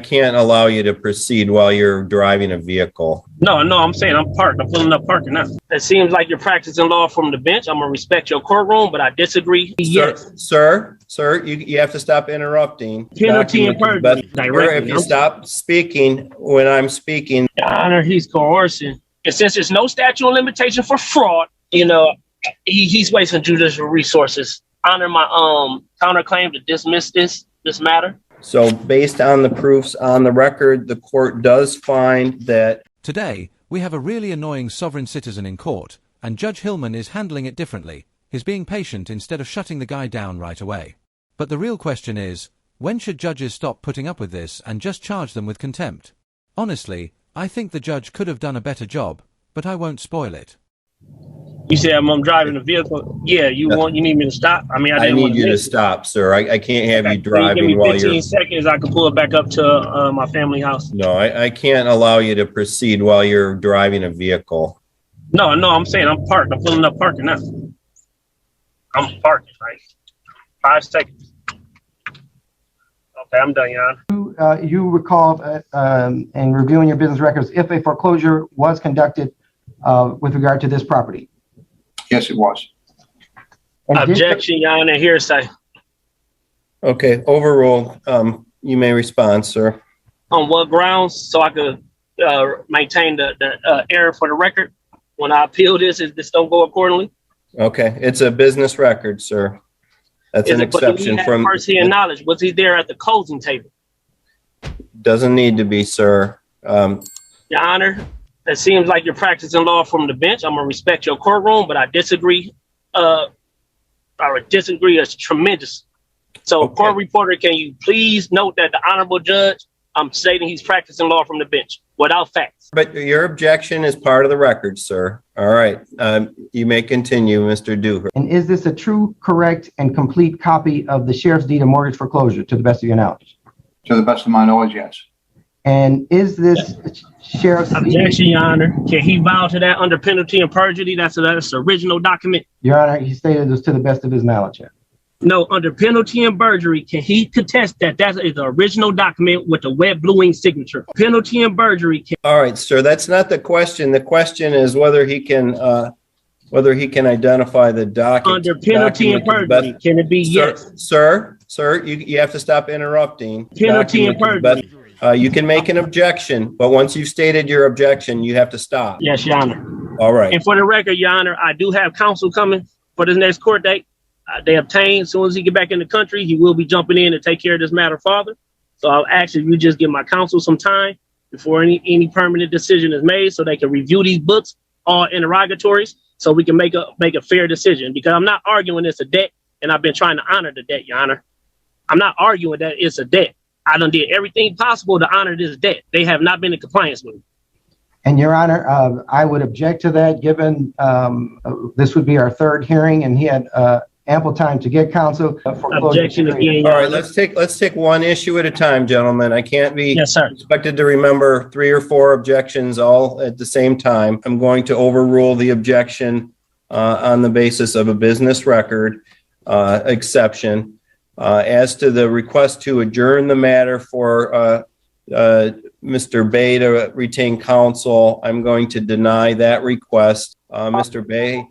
Can't allow you to proceed while you're driving a vehicle. No, I'm saying I'm parked. I'm pulling up parking now. It seems like you're practicing law from the bench. I'm gonna respect your courtroom, but I disagree. Yes. Sir, you have to stop interrupting. Penalty and perjury. If you stop speaking when I'm speaking. Your Honor, he's coercing. And since there's no statute of limitation for fraud, he's wasting judicial resources. Honor my counterclaim to dismiss this matter. So based on the proofs on the record, the court does find that today we have a really annoying sovereign citizen in court, and Judge Hillman is handling it differently. He's being patient instead of shutting the guy down right away. But the real question is, when should judges stop putting up with this and just charge them with contempt? Honestly, I think the judge could have done a better job, but I won't spoil it. You said I'm driving a vehicle. Yeah, you need me to stop? I need you to stop, sir. I can't have you driving while you're. 15 seconds, I can pull it back up to my family house. No, I can't allow you to proceed while you're driving a vehicle. No, I'm saying I'm parked. I'm pulling up parking now. I'm parking, right? 5 seconds. Okay, I'm done, Your Honor. You recall in reviewing your business records if a foreclosure was conducted with regard to this property? Yes, it was. Objection, Your Honor, hearsay. Okay, overruled. You may respond, sir. On what grounds? So I could maintain the error for the record when I appeal this, if this don't go accordingly? Okay, it's a business record, sir. That's an exception from first-hand knowledge. Was he there at the closing table? Doesn't need to be, sir. Your Honor, it seems like you're practicing law from the bench. I'm gonna respect your courtroom, but I disagree. I would disagree as tremendous. So, okay. Court reporter, can you please note that the honorable judge, I'm stating he's practicing law from the bench without facts. But your objection is part of the record, sir. All right. You may continue, Mr. Dooher. And is this a true, correct, and complete copy of the sheriff's deed of mortgage foreclosure, to the best of your knowledge? To the best of my knowledge, yes. And is this sheriff's objection, Your Honor? Can he vow to that under penalty of perjury? That's the original document. Your Honor, he stated this to the best of his knowledge. No, under penalty and perjury, can he contest that that is the original document with the wet blue ink signature? Penalty and perjury. All right, sir. That's not the question. The question is whether he can identify the document. Under penalty and perjury, can it be yes? Sir, you have to stop interrupting. Penalty and perjury. You can make an objection, but once you've stated your objection, you have to stop. Yes, Your Honor. All right. And for the record, Your Honor, I do have counsel coming for this next court date. They obtained, as soon as he get back in the country, he will be jumping in to take care of this matter further. So I'll ask if you just give my counsel some time before any permanent decision is made so they can review these books, all interrogatories, so we can make a fair decision. Because I'm not arguing it's a debt, and I've been trying to honor the debt, Your Honor. I'm not arguing that it's a debt. I done did everything possible to honor this debt. They have not been in compliance with it. And Your Honor, I would object to that, given this would be our third hearing, and he had ample time to get counsel. Objection again. All right, let's take one issue at a time, gentlemen. I can't be expected to remember 3 or 4 objections all at the same time. I'm going to overrule the objection on the basis of a business record exception. As to the request to adjourn the matter for Mr. Bay to retain counsel, I'm going to deny that request. Mr. Bay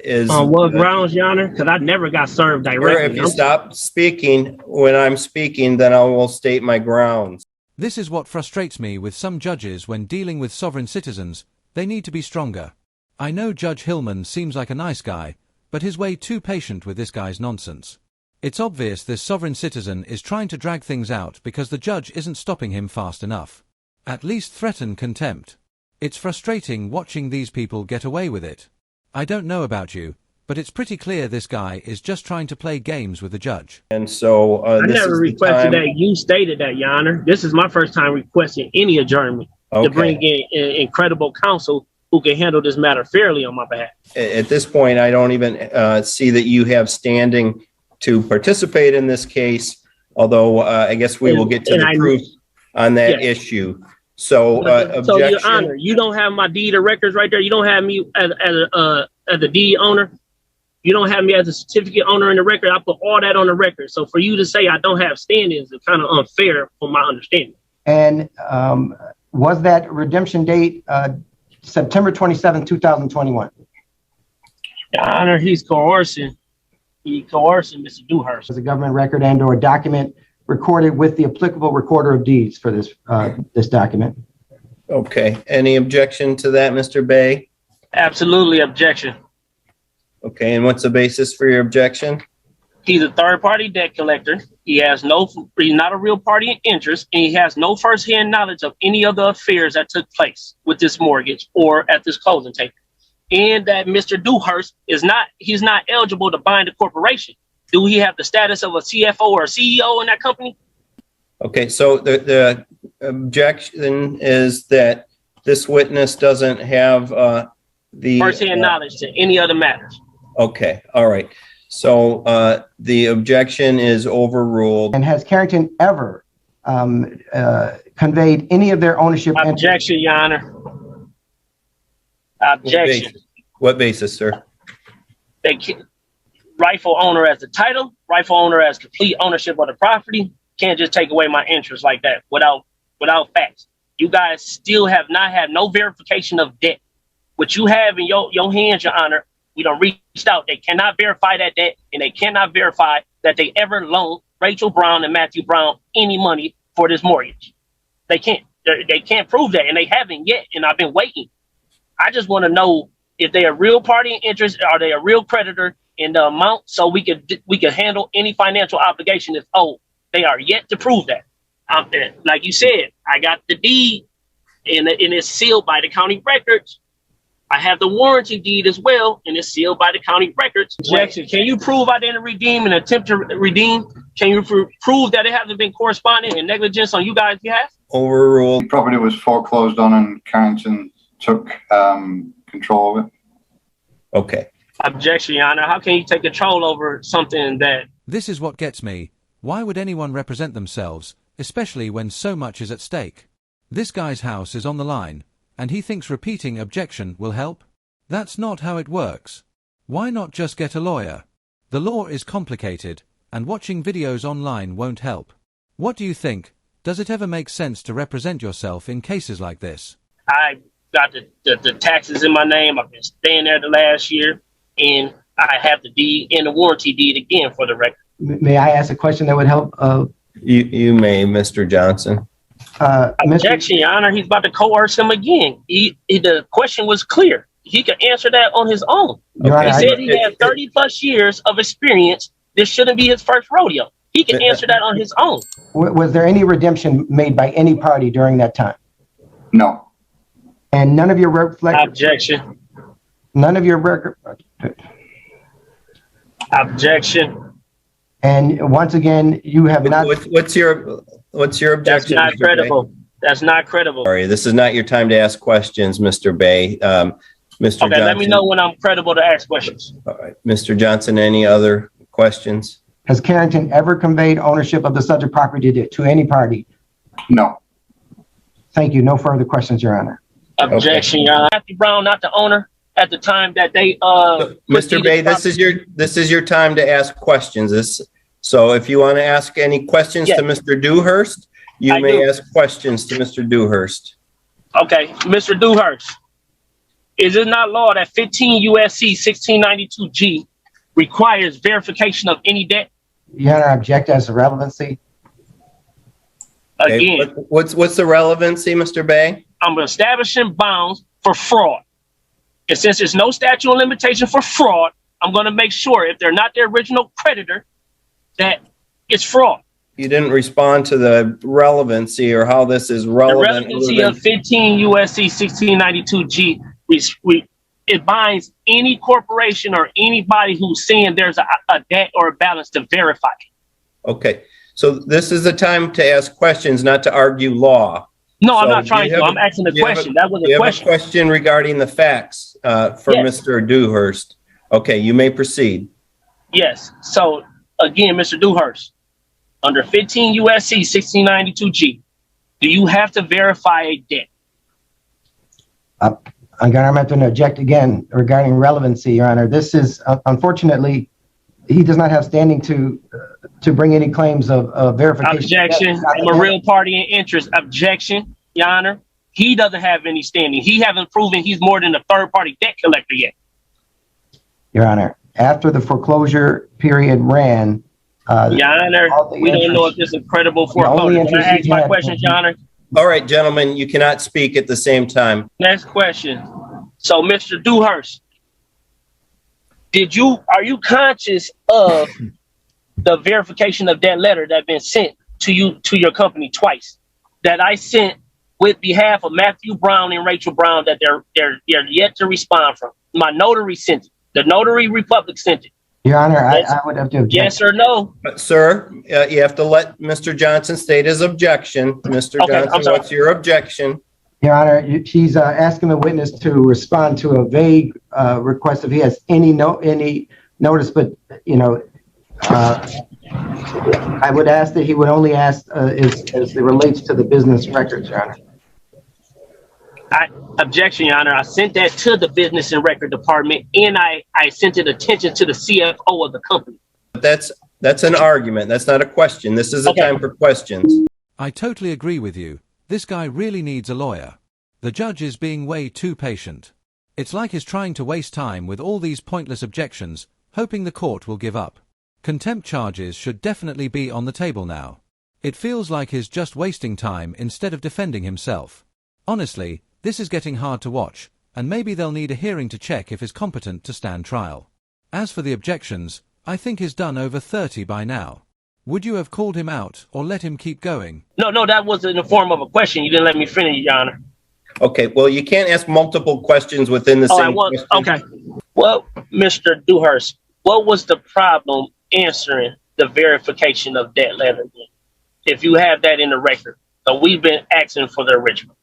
is on what grounds, Your Honor? Because I never got served directly. If you stop speaking when I'm speaking, then I will state my grounds. This is what frustrates me with some judges when dealing with sovereign citizens. They need to be stronger. I know Judge Hillman seems like a nice guy, but he's way too patient with this guy's nonsense. It's obvious this sovereign citizen is trying to drag things out because the judge isn't stopping him fast enough. At least threaten contempt. It's frustrating watching these people get away with it. I don't know about you, but it's pretty clear this guy is just trying to play games with the judge. And so I never requested that. You stated that, Your Honor. This is my first time requesting any adjournment to bring in incredible counsel who can handle this matter fairly on my behalf. At this point, I don't even see that you have standing to participate in this case, although I guess we will get to the proof on that issue. So, so Your Honor, you don't have my deed of records right there. You don't have me as the deed owner. You don't have me as a certificate owner in the record. I put all that on the record. So for you to say I don't have standings is kind of unfair from my understanding. And was that redemption date September 27, 2021? Your Honor, he's coercing. He coercing Mr. Dewhurst. As a government record and or document recorded with the applicable recorder of deeds for this this document. Okay. Any objection to that, Mr. Bay? Absolutely objection. Okay. And what's the basis for your objection? He's a third-party debt collector. He's not a real party in interest, and he has no firsthand knowledge of any of the affairs that took place with this mortgage or at this closing table. And that Mr. Dewhurst he's not eligible to bind a corporation. Do he have the status of a CFO or a CEO in that company? Okay, so the objection is that this witness doesn't have the firsthand knowledge to any other matters. Okay, all right. So the objection is overruled. And has Carrington ever conveyed any of their ownership? Objection, Your Honor. Objection. What basis, sir? Rightful owner as the title, rightful owner as complete ownership of the property. Can't just take away my interest like that without facts. You guys still have not had no verification of debt. What you have in your hands, Your Honor, we don't reached out. They cannot verify that debt, and they cannot verify that they ever loaned Rachel Brown and Matthew Brown any money for this mortgage. They can't. They can't prove that, and they haven't yet. And I've been waiting. I just want to know if they are real party in interest, are they a real creditor in the amount, so we could handle any financial obligation if they are yet to prove that. Like you said, I got the deed, and it's sealed by the county records. I have the warranty deed as well, and it's sealed by the county records. Objection. Can you prove I didn't redeem and attempt to redeem? Can you prove that it hasn't been corresponding and negligence on you guys' behalf? Overruled. The property was foreclosed on and Carrington took control of it. Okay. Objection, Your Honor. How can you take control over something that... This is what gets me. Why would anyone represent themselves, especially when so much is at stake? This guy's house is on the line, and he thinks repeating objection will help? That's not how it works. Why not just get a lawyer? The law is complicated, and watching videos online won't help. What do you think? Does it ever make sense to represent yourself in cases like this? I got the taxes in my name. I've been staying there the last year, and I have the deed and the warranty deed again for the record. May I ask a question that would help? You may, Mr. Johnson. Objection, Your Honor. He's about to coerce him again. The question was clear. He could answer that on his own. Okay. He said he had 30 plus years of experience. This shouldn't be his first rodeo. He can answer that on his own. Was there any redemption made by any party during that time? No. And none of your Objection. None of your record. Objection. And once again, you have not. What's your objection? That's not credible. That's not credible. Sorry, this is not your time to ask questions, Mr. Bay. Mr. Okay, Johnson, let me know when I'm credible to ask questions. All right, Mr. Johnson, any other questions? Has Carrington ever conveyed ownership of the subject property to any party? No. Thank you. No further questions, Your Honor. Objection, Your Honor. Matthew Brown, not the owner at the time that they Mr. Bay, this is your time to ask questions. So if you want to ask any questions to Mr. Dewhurst, you may ask questions to Mr. Dewhurst. Okay, Mr. Dewhurst, is it not law that 15 USC 1692G requires verification of any debt? Your Honor, I object as to relevancy. Again, okay, what's the relevancy, Mr. Bay? I'm establishing bounds for fraud. And since there's no statute of limitation for fraud, I'm going to make sure if they're not the original creditor, that it's fraud. You didn't respond to the relevancy or how this is relevant. The relevancy of 15 USC 1692G, it binds any corporation or anybody who's saying there's a debt or a balance to verify. Okay, so this is the time to ask questions, not to argue law. No, I'm not trying to. I'm asking a question. That was a question. You have a question regarding the facts for Mr. Dewhurst. Okay, you may proceed. Yes. So again, Mr. Dewhurst, under 15 USC 1692G, do you have to verify a debt? I'm going to have to object again regarding relevancy, Your Honor. This is, unfortunately, he does not have standing to bring any claims of verification. Objection. I'm a real party in interest. Objection, Your Honor. He doesn't have any standing. He hasn't proven he's more than a third-party debt collector yet. Your Honor, after the foreclosure period ran, Your Honor, we don't know if this is credible foreclosure. Can I ask my questions, Your Honor? All right, gentlemen, you cannot speak at the same time. Next question. So, Mr. Dewhurst, are you conscious of the verification of that letter that been sent to your company twice that I sent with behalf of Matthew Brown and Rachel Brown that they're yet to respond from? My notary sent it. The notary republic sent it. Your Honor, I would have to object. Yes or no? Sir, you have to let Mr. Johnson state his objection. Mr. Johnson, what's your objection? Your Honor, she's asking the witness to respond to a vague request if he has any notice, but I would ask that he would only ask as it relates to the business records, Your Honor. Objection, Your Honor. I sent that to the business and record department, and I sent it attention to the CFO of the company. That's an argument. That's not a question. This is a time for questions. I totally agree with you. This guy really needs a lawyer. The judge is being way too patient. It's like he's trying to waste time with all these pointless objections, hoping the court will give up. Contempt charges should definitely be on the table now. It feels like he's just wasting time instead of defending himself. Honestly, this is getting hard to watch, and maybe they'll need a hearing to check if he's competent to stand trial. As for the objections, I think he's done over 30 by now. Would you have called him out or let him keep going? No, that was in the form of a question. You didn't let me finish, Your Honor. Okay, well, you can't ask multiple questions within the same question. Okay. Well, Mr. Dewhurst, what was the problem answering the verification of that letter? If you have that in the record. So we've been asking for the original.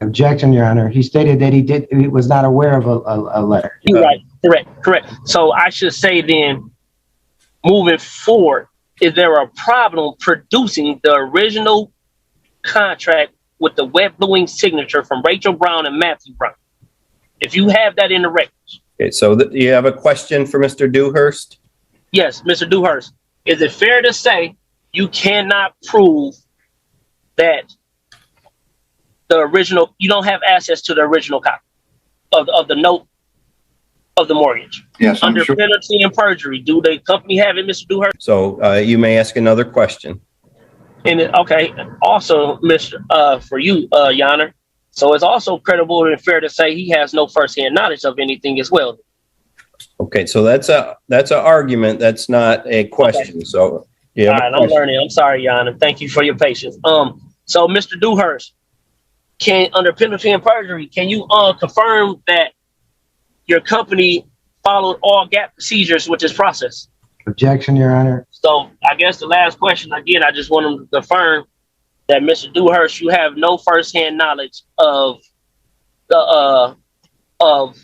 Objection, Your Honor. He stated that he was not aware of a letter. You're right. Correct. So I should say then, moving forward, is there a problem producing the original contract with the wet bluing signature from Rachel Brown and Matthew Brown? If you have that in the records. Okay, so you have a question for Mr. Dewhurst? Yes, Mr. Dewhurst. Is it fair to say you cannot prove that the original, you don't have access to the original copy of the note of the mortgage? Yes, I'm under sure. penalty and perjury. Do the company have it, Mr. Dewhurst? So you may ask another question. And also, Mr. For you, Your Honor. So it's also credible and fair to say he has no firsthand knowledge of anything as well. Okay, so that's an argument. That's not a question. Okay. So yeah. All right, I'm learning. I'm sorry, Your Honor. Thank you for your patience. So Mr. Dewhurst, under penalty and perjury, can you confirm that your company followed all GAP procedures with this process? Objection, Your Honor. So I guess the last question, again, I just want to confirm that Mr. Dewhurst, you have no firsthand knowledge of the of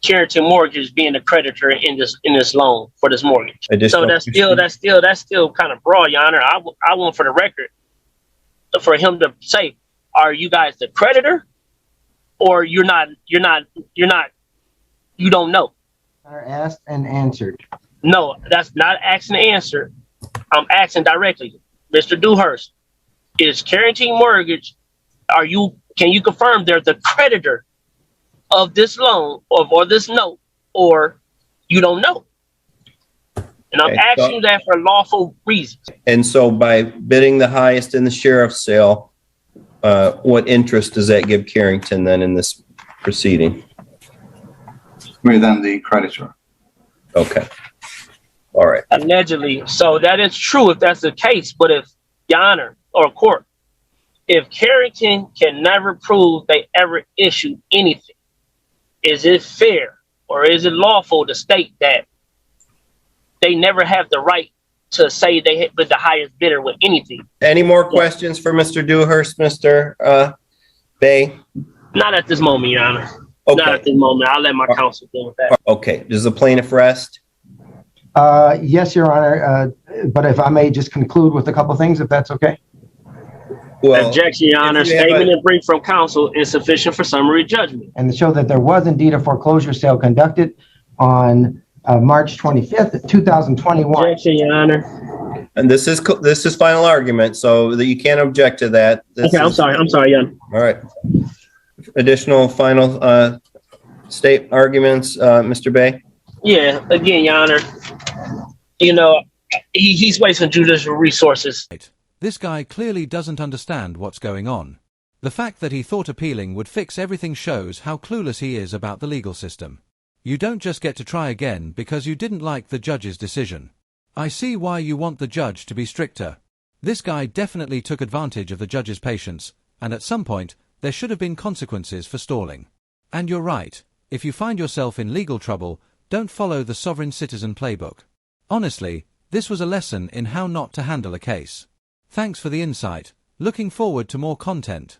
Carrington Mortgage being a creditor in this loan for this mortgage. So that's still kind of broad, Your Honor. I want for the record for him to say, are you guys the creditor, or you don't know? Asked and answered. No, that's not asking and answer. I'm asking directly. Mr. Dewhurst, is Carrington Mortgage, can you confirm they're the creditor of this loan or this note, or you don't know? And I'm asking you that for lawful reasons. And so by bidding the highest in the sheriff's sale, what interest does that give Carrington then in this proceeding? We're then the creditor. Okay. All right. Allegedly. So that is true if that's the case. But if, Your Honor, or court, if Carrington can never prove they ever issued anything, is it fair or is it lawful to state that they never have the right to say they hit with the highest bidder with anything? Any more questions for Mr. Dewhurst, Mr. Bay? Not at this moment, Your Honor. Okay. Not at this moment. I'll let my counsel deal with that. Okay. Does the plaintiff rest? Yes, Your Honor. But if I may just conclude with a couple things, if that's okay. Well, Objection, Your Honor. if you have Statement and brief from counsel is sufficient for summary judgment. And to show that there was indeed a foreclosure sale conducted on March 25th, 2021. Objection, Your Honor. And this is final argument, so that you can't object to that. Okay, I'm sorry, Your Honor. All right. Additional final state arguments, Mr. Bay? Yeah, again, Your Honor, you know, he's wasting judicial resources. This guy clearly doesn't understand what's going on. The fact that he thought appealing would fix everything shows how clueless he is about the legal system. You don't just get to try again because you didn't like the judge's decision. I see why you want the judge to be stricter. This guy definitely took advantage of the judge's patience, and at some point, there should have been consequences for stalling. And you're right, if you find yourself in legal trouble, don't follow the sovereign citizen playbook. Honestly, this was a lesson in how not to handle a case. Thanks for the insight. Looking forward to more content.